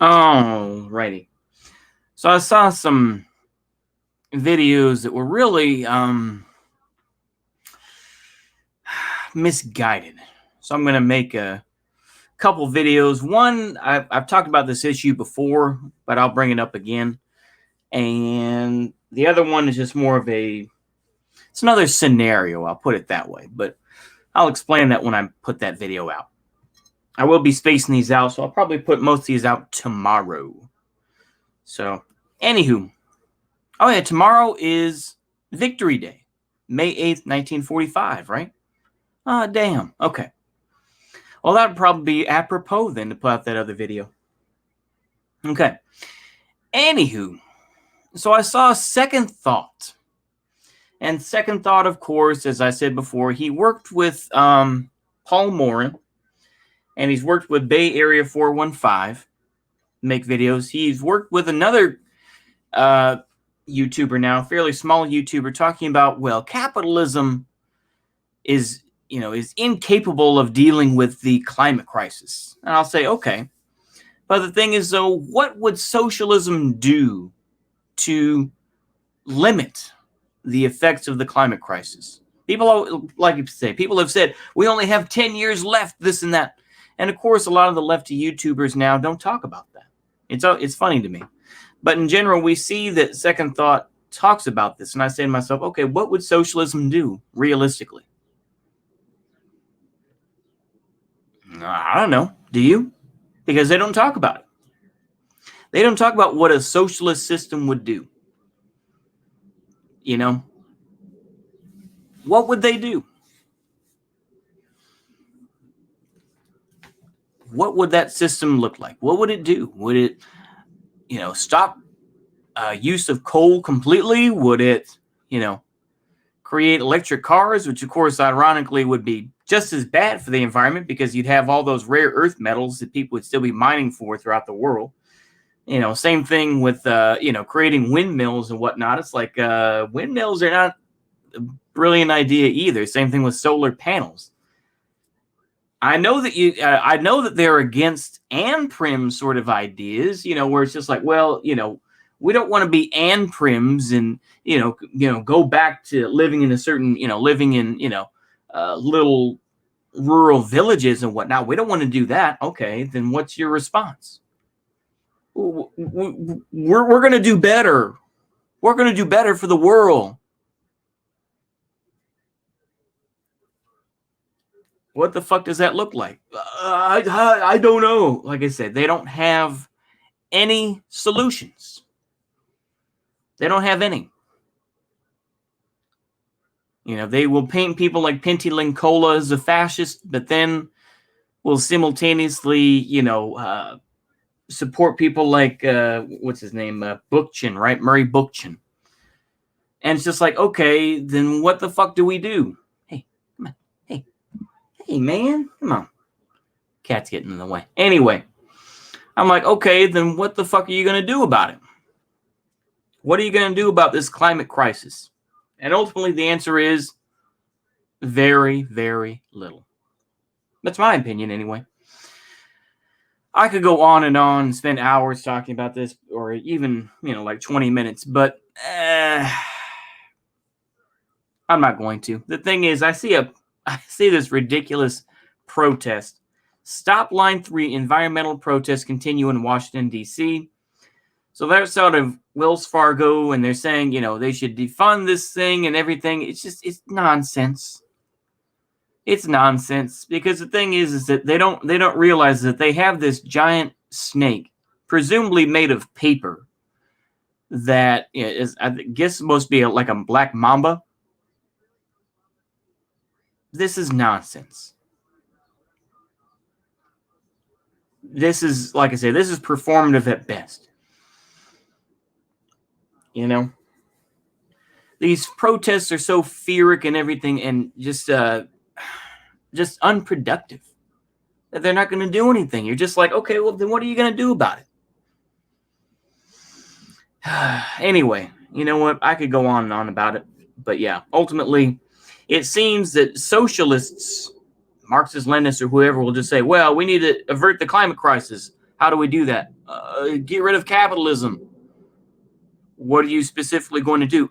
Alrighty. So I saw some videos that were really misguided. So I'm going to make a couple videos. One, I've talked about this issue before, but I'll bring it up again. And the other one is just more of it's another scenario, I'll put it that way. But I'll explain that when I put that video out. I will be spacing these out, so I'll probably put most of these out tomorrow. So, anywho. Oh yeah, tomorrow is Victory Day. May 8th, 1945, right? Ah, damn. Okay. Well, that would probably be apropos then to put out that other video. Okay. Anywho, so I saw Second Thought. And Second Thought, of course, as I said before, he worked with Paul Morin. And he's worked with Bay Area 415 make videos. He's worked with another YouTuber now, fairly small YouTuber, talking about, well, capitalism is incapable of dealing with the climate crisis. And I'll say, okay. But the thing is, though, what would socialism do to limit the effects of the climate crisis? People, like you say, people have said, we only have 10 years left, this and that. And of course, a lot of the lefty YouTubers now don't talk about that. It's funny to me. But in general, we see that Second Thought talks about this. And I say to myself, okay, what would socialism do realistically? I don't know. Do you? Because they don't talk about it. They don't talk about what a socialist system would do. You know? What would they do? What would that system look like? What would it do? Would it, stop use of coal completely? Would it, create electric cars, which of course, ironically, would be just as bad for the environment because you'd have all those rare earth metals that people would still be mining for throughout the world. Same thing with, creating windmills and whatnot. It's like windmills are not a brilliant idea either. Same thing with solar panels. I know that they're against Prim sort of ideas, where it's just like, well, we don't want to be Prims and, go back to living in a certain, living in, little rural villages and whatnot. We don't want to do that. Okay, then what's your response? We're going to do better. We're going to do better for the world. What the fuck does that look like? I don't know. Like I said, they don't have any solutions. They don't have any. They will paint people like Penty Linkola as a fascist, but then will simultaneously, support people like, what's his name? Bookchin, right? Murray Bookchin. And it's just like, okay, then what the fuck do we do? Hey, man, come on. Cat's getting in the way. Anyway, I'm like, okay, then what the fuck are you going to do about it? What are you going to do about this climate crisis? And ultimately, the answer is very, very little. That's my opinion, anyway. I could go on and spend hours talking about this, or even, like 20 minutes, but I'm not going to. The thing is, I see this ridiculous protest. Stop Line 3 environmental protests continue in Washington, D.C. So that's out of Wells Fargo, and they're saying, they should defund this thing and everything. It's nonsense. It's nonsense because the thing is that they don't realize that they have this giant snake, presumably made of paper, that is, I guess, supposed to be like a black mamba. This is nonsense. This is, like I say, this is performative at best. These protests are so fearic and everything, and just unproductive, that they're not going to do anything. You're just like, okay, well, then what are you going to do about it? Anyway, you know what? I could go on and on about it, but yeah, ultimately, it seems that socialists, Marxist, Leninists, or whoever will just say, well, we need to avert the climate crisis. How do we do that? Get rid of capitalism. What are you specifically going to do?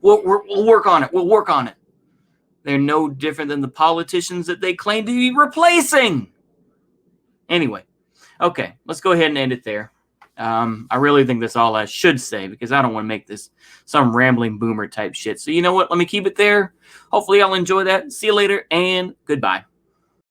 We'll work on it. We'll work on it. They're no different than the politicians that they claim to be replacing. Anyway, okay, let's go ahead and end it there. I really think that's all I should say because I don't want to make this some rambling boomer type shit. So you know what? Let me keep it there. Hopefully y'all enjoy that. See you later and goodbye.